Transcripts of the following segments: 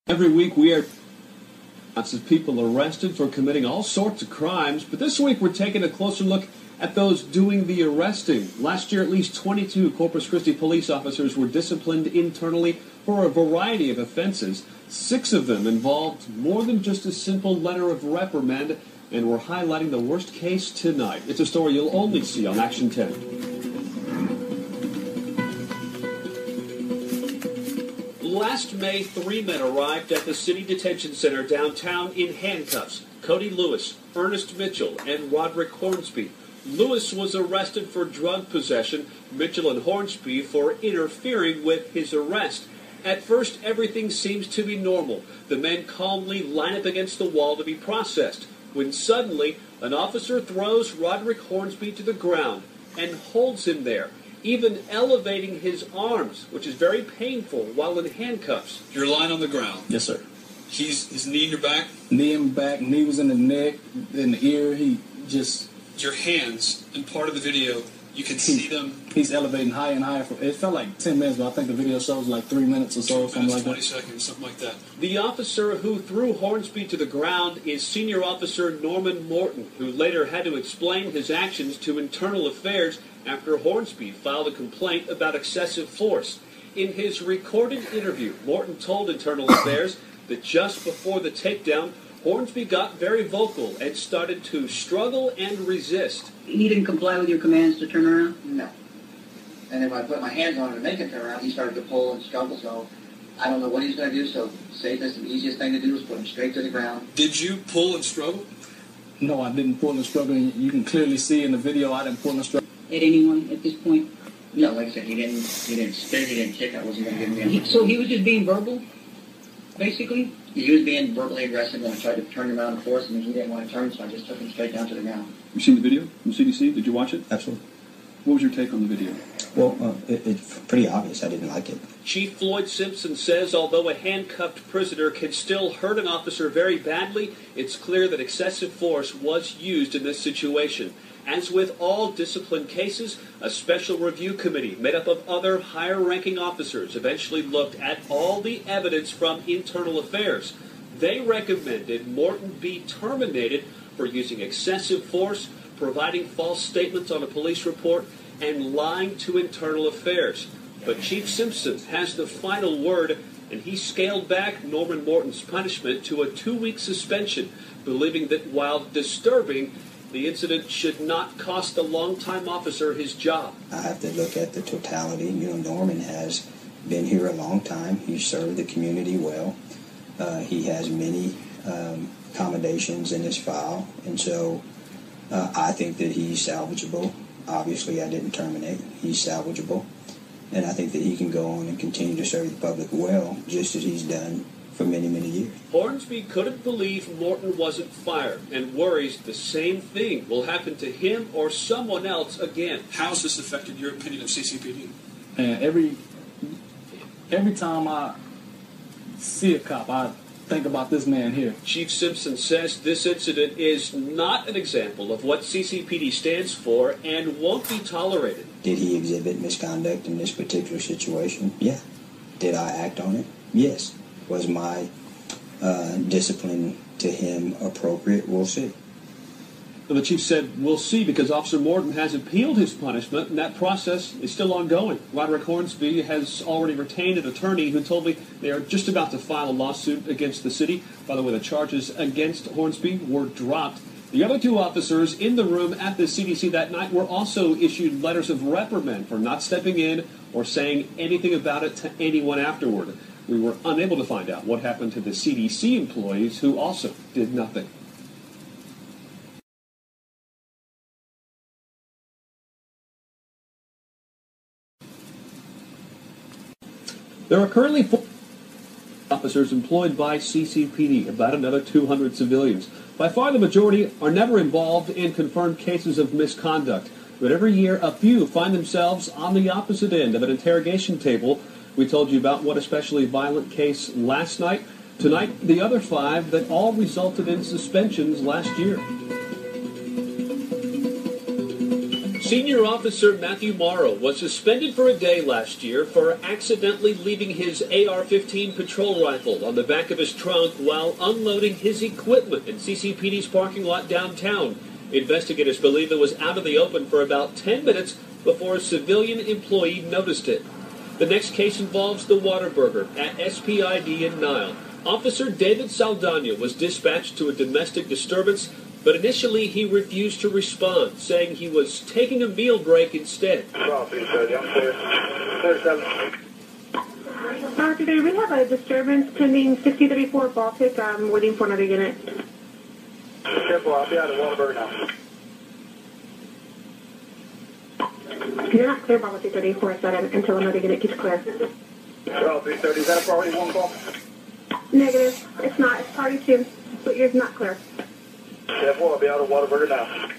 Every week we are lots of people arrested for committing all sorts of crimes, but this week we're taking a closer look at those doing the arresting. Last year, at least 22 Corpus Christi police officers were disciplined internally for a variety of offenses. 6 of them involved more than just a simple letter of reprimand, and we're highlighting the worst case tonight. It's a story you'll only see on Action 10. Last May, 3 men arrived at the City Detention Center downtown in handcuffs. Cody Lewis, Ernest Mitchell, and Roderick Hornsby. Lewis was arrested for drug possession, Mitchell and Hornsby for interfering with his arrest. At first, everything seems to be normal. The men calmly line up against the wall to be processed, when suddenly an officer throws Roderick Hornsby to the ground and holds him there, even elevating his arms, which is very painful while in handcuffs. You're lying on the ground. Yes, sir. His knee in your back? Knee in the back, knee was in the neck, in the ear. He just... Your hands, in part of the video, you can see them. He's elevating higher and higher. It felt like 10 minutes, but I think the video shows like 3 minutes or so, something like that. 20 seconds, something like that. The officer who threw Hornsby to the ground is Senior Officer Norman Morton, who later had to explain his actions to Internal Affairs after Hornsby filed a complaint about excessive force. In his recorded interview, Morton told Internal Affairs that just before the takedown, Hornsby got very vocal and started to struggle and resist. He didn't comply with your commands to turn around? No. And then when I put my hands on him to make him turn around, he started to pull and struggle, so I don't know what he's going to do, so safest and easiest thing to do is put him straight to the ground. Did you pull and struggle? No, I didn't pull and struggle. You can clearly see in the video I didn't pull and struggle. At anyone at this point? No, like I said, he didn't spit, he didn't kick, I wasn't going to give him the So he was just being verbal, basically? He was being verbally aggressive, and I tried to turn him around and force him, and he didn't want to turn, so I just took him straight down to the ground. You seen the video from CDC? Did you watch it? Absolutely. What was your take on the video? Well, it's pretty obvious. I didn't like it. Chief Floyd Simpson says although a handcuffed prisoner can still hurt an officer very badly, it's clear that excessive force was used in this situation. As with all discipline cases, a special review committee made up of other higher-ranking officers eventually looked at all the evidence from Internal Affairs. They recommended Morton be terminated for using excessive force, providing false statements on a police report, and lying to Internal Affairs. But Chief Simpson has the final word, and he scaled back Norman Morton's punishment to a 2-week suspension, believing that while disturbing, the incident should not cost the longtime officer his job. I have to look at the totality. You know, Norman has been here a long time. He's served the community well. He has many accommodations in his file, and so I think that he's salvageable. Obviously, I didn't terminate. He's salvageable, and I think that he can go on and continue to serve the public well, just as he's done for many, many years. Hornsby couldn't believe Morton wasn't fired and worries the same thing will happen to him or someone else again. How has this affected your opinion of CCPD? And every time I see a cop, I think about this man here. Chief Simpson says this incident is not an example of what CCPD stands for and won't be tolerated. Did he exhibit misconduct in this particular situation? Yeah. Did I act on it? Yes. Was my discipline to him appropriate? We'll see. Well, the chief said, we'll see, because Officer Morton has appealed his punishment, and that process is still ongoing. Roderick Hornsby has already retained an attorney who told me they are just about to file a lawsuit against the city. By the way, the charges against Hornsby were dropped. The other 2 officers in the room at the CDC that night were also issued letters of reprimand for not stepping in or saying anything about it to anyone afterward. We were unable to find out what happened to the CDC employees who also did nothing. There are currently 4 officers employed by CCPD, about another 200 civilians. By far the majority are never involved in confirmed cases of misconduct, but every year a few find themselves on the opposite end of an interrogation table. We told you about one especially violent case last night. Tonight, the other 5 that all resulted in suspensions last year. Senior Officer Matthew Morrow was suspended for a day last year for accidentally leaving his AR-15 patrol rifle on the back of his trunk while unloading his equipment in CCPD's parking lot downtown. Investigators believe it was out of the open for about 10 minutes before a civilian employee noticed it. The next case involves the Whataburger at SPID in Nile. Officer David Saldana was dispatched to a domestic disturbance, but initially he refused to respond, saying he was taking a meal break instead. Today we have a disturbance pending 6034 Baltic. I'm waiting for another unit. Careful, I'll be out of Whataburger now. You're not clear, Bravo 334 until another unit gets clear. Well, 330, is that a priority one call? Negative. It's not. It's party 2, but you're not clear. Careful, I'll be out of Whataburger now.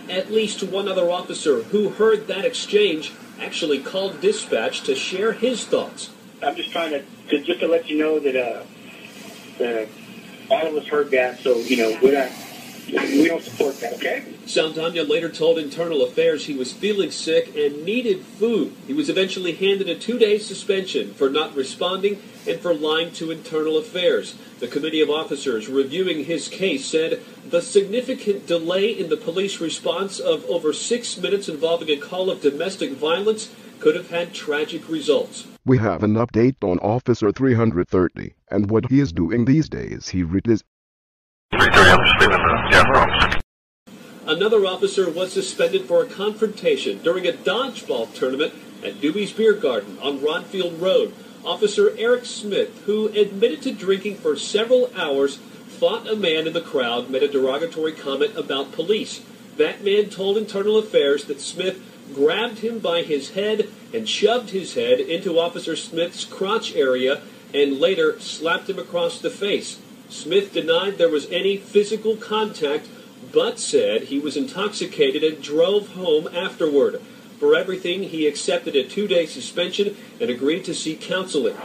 At least one other officer who heard that exchange actually called dispatch to share his thoughts. I'm just trying to let you know that all of us heard that, so, we don't support that, okay? Saldana later told Internal Affairs he was feeling sick and needed food. He was eventually handed a 2-day suspension for not responding and for lying to Internal Affairs. The committee of officers reviewing his case said the significant delay in the police response of over 6 minutes involving a call of domestic violence could have had tragic results. We have an update on Officer 330 and what he is doing these days. He is... Another officer was suspended for a confrontation during a dodgeball tournament at Dewey's Beer Garden on Rodfield Road. Officer Eric Smith, who admitted to drinking for several hours, fought a man in the crowd, made a derogatory comment about police. That man told Internal Affairs that Smith grabbed him by his head and shoved his head into Officer Smith's crotch area and later slapped him across the face. Smith denied there was any physical contact, but said he was intoxicated and drove home afterward. For everything, he accepted a 2-day suspension and agreed to seek counseling.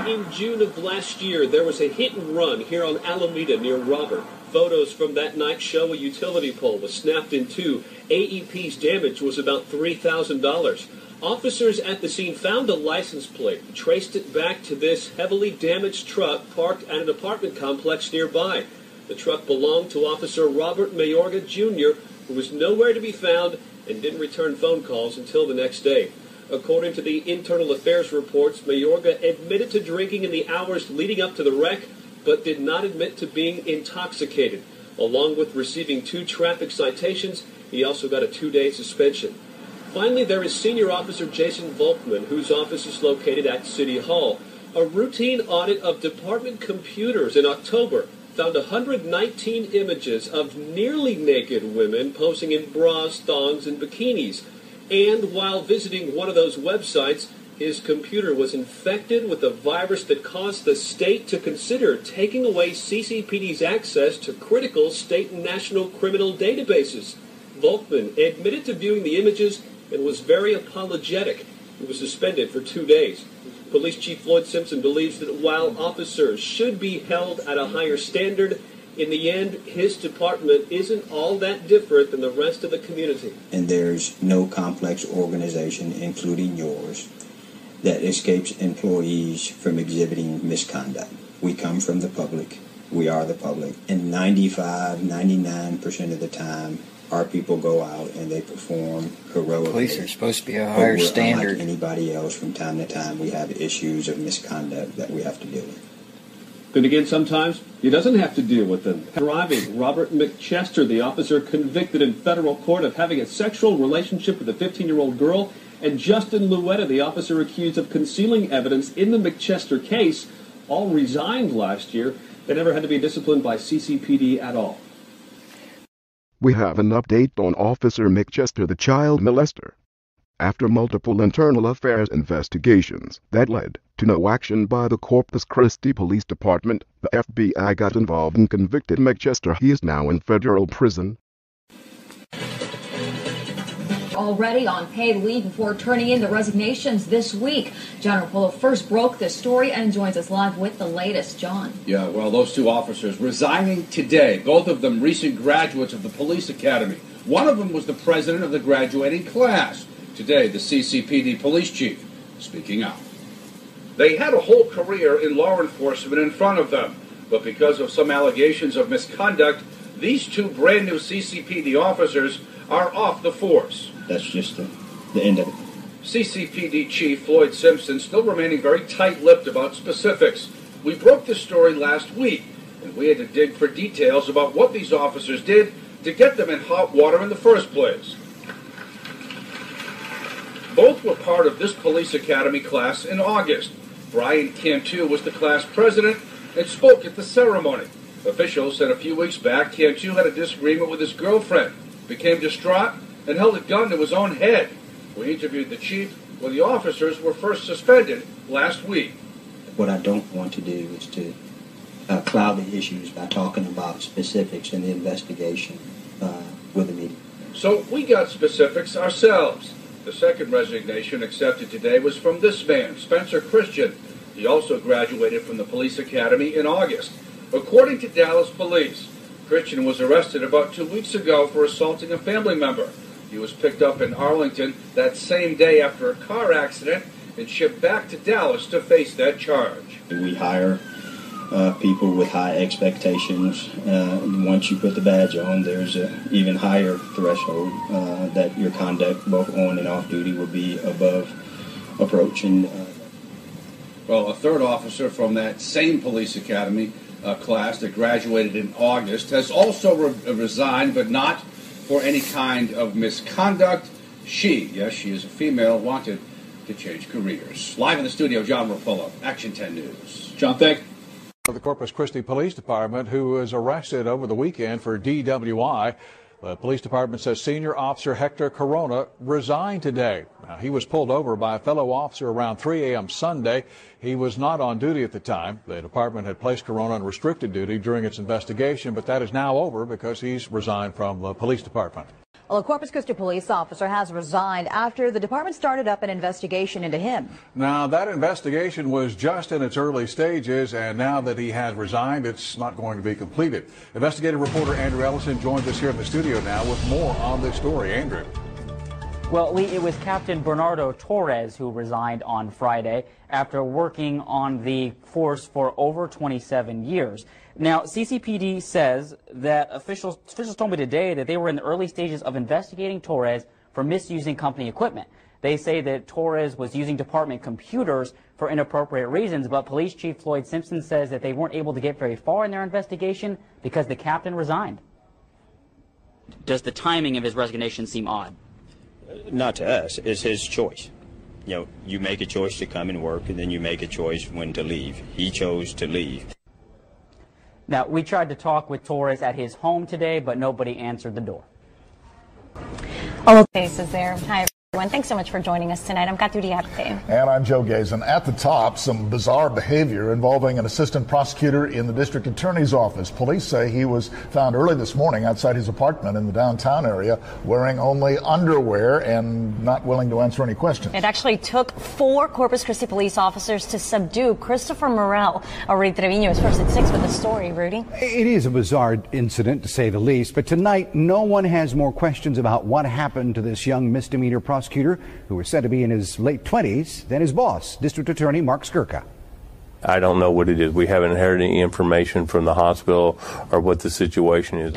In June of last year, there was a hit and run here on Alameda near Robert. Photos from that night show a utility pole was snapped in two. AEP's damage was about $3,000. Officers at the scene found a license plate, traced it back to this heavily damaged truck parked at an apartment complex nearby. The truck belonged to Officer Robert Mayorga, Jr., who was nowhere to be found and didn't return phone calls until the next day. According to the Internal Affairs reports, Mayorga admitted to drinking in the hours leading up to the wreck, but did not admit to being intoxicated. Along with receiving 2 traffic citations, he also got a 2-day suspension. Finally, there is Senior Officer Jason Volkman, whose office is located at City Hall. A routine audit of department computers in October found 119 images of nearly naked women posing in bras, thongs, and bikinis. And while visiting one of those websites, his computer was infected with a virus that caused the state to consider taking away CCPD's access to critical state and national criminal databases. Volkman admitted to viewing the images and was very apologetic. He was suspended for 2 days. Police Chief Floyd Simpson believes that while officers should be held at a higher standard, in the end, his department isn't all that different than the rest of the community. And there's no complex organization, including yours, that escapes employees from exhibiting misconduct. We come from the public. We are the public. And 99% of the time, our people go out and they perform heroically. Police are supposed to be a higher standard. Unlike anybody else, from time to time, we have issues of misconduct that we have to deal with. Then again, sometimes he doesn't have to deal with them. Driving Robert McChester, the officer convicted in federal court of having a sexual relationship with a 15-year-old girl, and Justin Luetta, the officer accused of concealing evidence in the McChester case, all resigned last year. They never had to be disciplined by CCPD at all. We have an update on Officer McChester, the child molester. After multiple internal affairs investigations that led to no action by the Corpus Christi Police Department, the FBI got involved and convicted McChester. He is now in federal prison. Already on paid leave before turning in the resignations this week. John Rapolo first broke this story and joins us live with the latest. John. Yeah, well, those 2 officers resigning today, both of them recent graduates of the police academy. One of them was the president of the graduating class. Today, the CCPD police chief speaking out. They had a whole career in law enforcement in front of them, but because of some allegations of misconduct, these two brand new CCPD officers are off the force. That's just the end of it. CCPD Chief Floyd Simpson still remaining very tight-lipped about specifics. We broke this story last week, and we had to dig for details about what these officers did to get them in hot water in the first place. Both were part of this police academy class in August. Brian Cantu was the class president and spoke at the ceremony. Officials said a few weeks back Cantu had a disagreement with his girlfriend, became distraught, and held a gun to his own head. We interviewed the chief when the officers were first suspended last week. What I don't want to do is to cloud the issues by talking about specifics in the investigation with the media. So we got specifics ourselves. The second resignation accepted today was from this man, Spencer Christian. He also graduated from the police academy in August. According to Dallas police, Christian was arrested about 2 weeks ago for assaulting a family member. He was picked up in Arlington that same day after a car accident and shipped back to Dallas to face that charge. We hire people with high expectations. Once you put the badge on, there's an even higher threshold that your conduct, both on and off duty, will be above approach. And well, a third officer from that same police academy class that graduated in August has also resigned, but not for any kind of misconduct. She is a female, wanted to change careers. Live in the studio, John Rapullo, Action 10 News. John, thank you. The Corpus Christi Police Department, who was arrested over the weekend for DWI. The police department says Senior Officer Hector Corona resigned today. Now, he was pulled over by a fellow officer around 3 a.m. Sunday. He was not on duty at the time. The department had placed Corona on restricted duty during its investigation, but that is now over because he's resigned from the police department. Well, a Corpus Christi police officer has resigned after the department started up an investigation into him. Now, that investigation was just in its early stages, and now that he has resigned, it's not going to be completed. Investigative reporter Andrew Ellison joins us here in the studio now with more on this story. Andrew. Well, Lee, it was Captain Bernardo Torres who resigned on Friday after working on the force for over 27 years. Now, CCPD says that officials told me today that they were in the early stages of investigating Torres for misusing company equipment. They say that Torres was using department computers for inappropriate reasons, but Police Chief Floyd Simpson says that they weren't able to get very far in their investigation because the captain resigned. Does the timing of his resignation seem odd? Not to us. It's his choice. You know, you make a choice to come and work, and then you make a choice when to leave. He chose to leave. Now, we tried to talk with Torres at his home today, but nobody answered the door. All faces there. Hi, everyone. Thanks so much for joining us tonight. I'm Katu Diarte. And I'm Joe Gazen. At the top, some bizarre behavior involving an assistant prosecutor in the district attorney's office. Police say he was found early this morning outside his apartment in the downtown area wearing only underwear and not willing to answer any questions. It actually took 4 Corpus Christi police officers to subdue Christopher Morel. Rudy Trevino is first at 6 with the story. Rudy? It is a bizarre incident, to say the least, but tonight no one has more questions about what happened to this young misdemeanor prosecutor who was said to be in his late 20s than his boss, District Attorney Mark Skirka. I don't know what it is. We haven't heard any information from the hospital or what the situation is.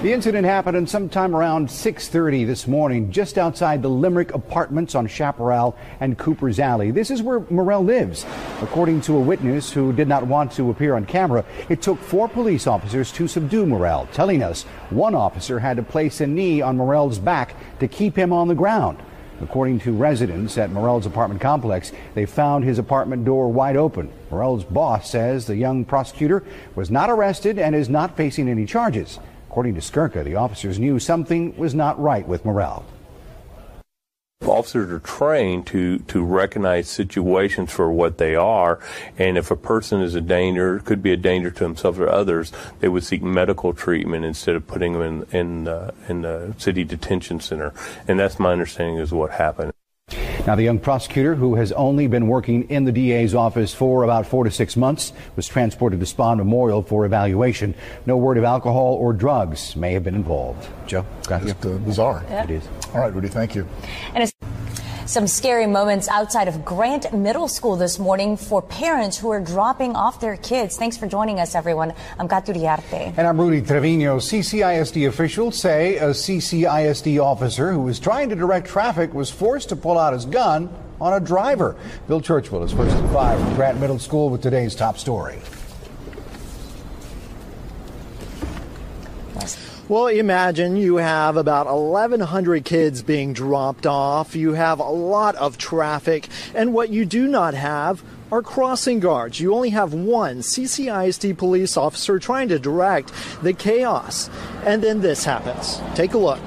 The incident happened sometime around 6:30 this morning, just outside the Limerick Apartments on Chaparral and Cooper's Alley. This is where Morel lives. According to a witness who did not want to appear on camera, it took 4 police officers to subdue Morel, telling us one officer had to place a knee on Morel's back to keep him on the ground. According to residents at Morel's apartment complex, they found his apartment door wide open. Morel's boss says the young prosecutor was not arrested and is not facing any charges. According to Skirka, the officers knew something was not right with Morel. Officers are trained to recognize situations for what they are, and if a person is a danger, could be a danger to themselves or others, they would seek medical treatment instead of putting them in the city detention center. And that's my understanding is what happened. Now, the young prosecutor, who has only been working in the DA's office for about 4 to 6 months, was transported to Spahn Memorial for evaluation. No word of alcohol or drugs may have been involved. Joe, got you. Just bizarre. Yeah. It is. All right, Rudy, thank you. And it's some scary moments outside of Grant Middle School this morning for parents who are dropping off their kids. Thanks for joining us, everyone. I'm Kat Uriarte. And I'm Rudy Trevino. CCISD officials say a CCISD officer who was trying to direct traffic was forced to pull out his gun on a driver. Bill Churchwell is first at 5 from Grant Middle School with today's top story. Well, imagine you have about 1,100 kids being dropped off. You have a lot of traffic, and what you do not have are crossing guards. You only have one CCISD police officer trying to direct the chaos. And then this happens. Take a look.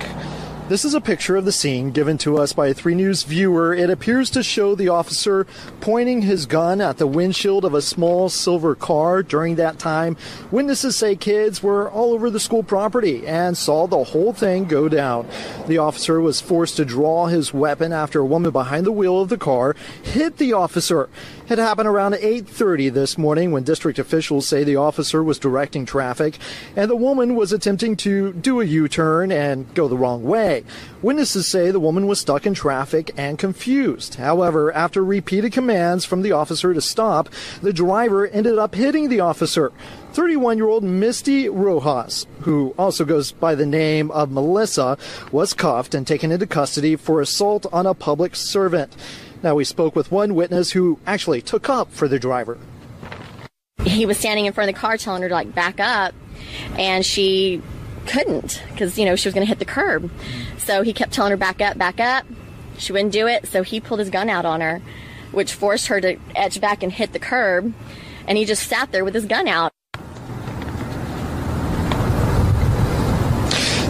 This is a picture of the scene given to us by a 3 News viewer. It appears to show the officer pointing his gun at the windshield of a small silver car. During that time, witnesses say kids were all over the school property and saw the whole thing go down. The officer was forced to draw his weapon after a woman behind the wheel of the car hit the officer. It happened around 8:30 this morning when district officials say the officer was directing traffic and the woman was attempting to do a U-turn and go the wrong way. Witnesses say the woman was stuck in traffic and confused. However, after repeated commands from the officer to stop, the driver ended up hitting the officer. 31-year-old Misty Rojas, who also goes by the name of Melissa, was cuffed and taken into custody for assault on a public servant. Now, we spoke with one witness who actually took up for the driver. He was standing in front of the car telling her to back up, and she couldn't because, she was going to hit the curb. So he kept telling her back up. She wouldn't do it, so he pulled his gun out on her, which forced her to edge back and hit the curb, and he just sat there with his gun out.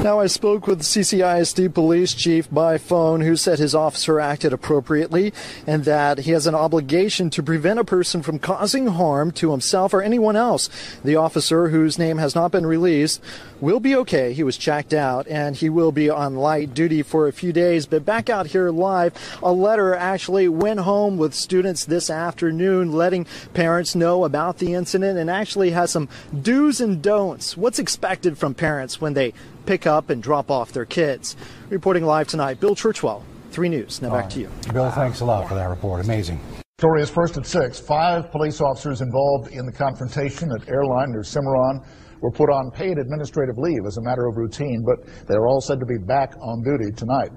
Now, I spoke with the CCISD police chief by phone, who said his officer acted appropriately and that he has an obligation to prevent a person from causing harm to himself or anyone else. The officer, whose name has not been released, will be okay. He was checked out and he will be on light duty for a few days. But back out here live, a letter actually went home with students this afternoon, letting parents know about the incident and actually has some do's and don'ts. What's expected from parents when they pick up and drop off their kids. Reporting live tonight, Bill Churchwell, 3 News. Now back to you. Bill, thanks a lot for that report. Amazing. Story is first at 6. 5 police officers involved in the confrontation at airline near Cimarron were put on paid administrative leave as a matter of routine, but they are all said to be back on duty tonight.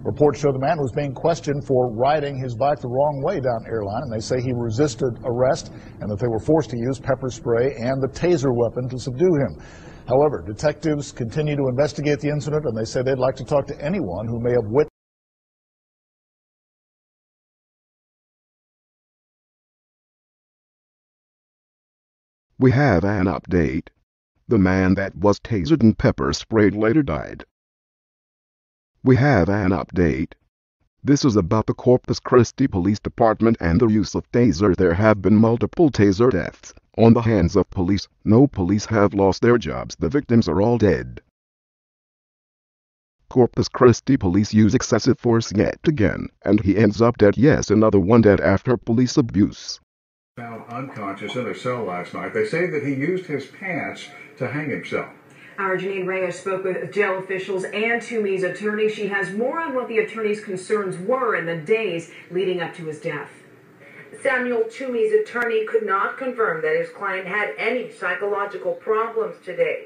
Reports show the man was being questioned for riding his bike the wrong way down airline, and they say he resisted arrest and that they were forced to use pepper spray and the taser weapon to subdue him. However, detectives continue to investigate the incident, and they say they'd like to talk to anyone who may have witnessed. We have an update. The man that was tasered and pepper sprayed later died. We have an update. This is about the Corpus Christi Police Department and the use of taser. There have been multiple taser deaths on the hands of police. No police have lost their jobs. The victims are all dead. Corpus Christi police use excessive force yet again, and he ends up dead. Yes, another one dead after police abuse. Found unconscious in a cell last night. They say that he used his pants to hang himself. Our Janine Reyes spoke with jail officials and Toomey's attorney. She has more on what the attorney's concerns were in the days leading up to his death. Samuel Toomey's attorney could not confirm that his client had any psychological problems today.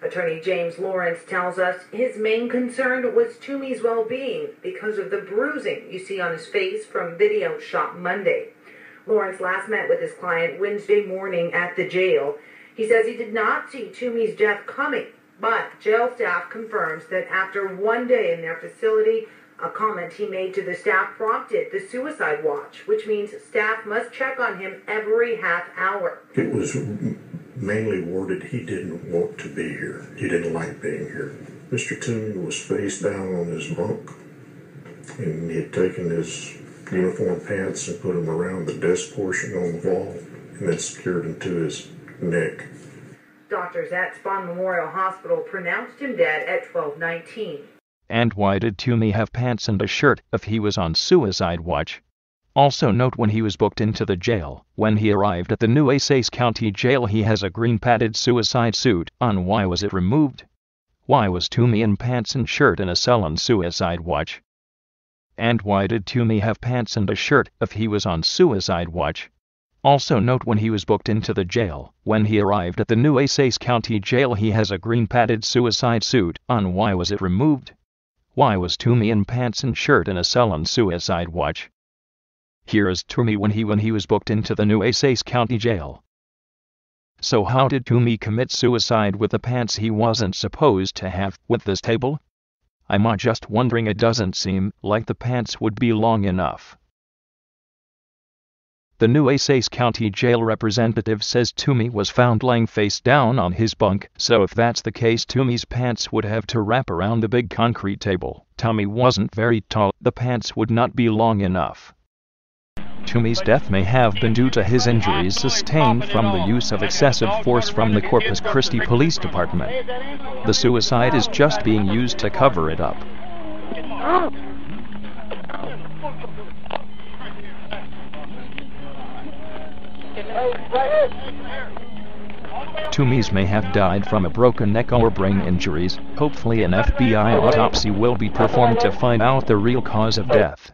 Attorney James Lawrence tells us his main concern was Toomey's well-being because of the bruising you see on his face from video shot Monday. Lawrence last met with his client Wednesday morning at the jail. He says he did not see Toomey's death coming, but jail staff confirms that after one day in their facility, a comment he made to the staff prompted the suicide watch, which means staff must check on him every half hour. It was mainly worded he didn't want to be here. He didn't like being here. Mr. Toomey was face down on his bunk, and he had taken his uniform pants and put them around the desk portion on the wall, and then secured them to his neck. Doctors at Spahn Memorial Hospital pronounced him dead at 12:19. And why did Toomey have pants and a shirt if he was on suicide watch? Also note when he was booked into the jail. When he arrived at the new Nueces County Jail, he has a green padded suicide suit on. Why was it removed? Why was Toomey in pants and shirt in a cell on suicide watch? And why did Toomey have pants and a shirt if he was on suicide watch? Also note when he was booked into the jail. When he arrived at the new Nueces County Jail, he has a green padded suicide suit on. Why was it removed? Why was Toomey in pants and shirt in a cell on suicide watch? Here is Toomey when he was booked into the Nueces County Jail. So how did Toomey commit suicide with the pants he wasn't supposed to have with this table? I'm just wondering, it doesn't seem like the pants would be long enough. The Nueces County Jail representative says Toomey was found lying face down on his bunk, so if that's the case, Toomey's pants would have to wrap around the big concrete table. Toomey wasn't very tall, the pants would not be long enough. Toomey's death may have been due to his injuries sustained from the use of excessive force from the Corpus Christi Police Department. The suicide is just being used to cover it up. Toomey's may have died from a broken neck or brain injuries. Hopefully an FBI autopsy will be performed to find out the real cause of death.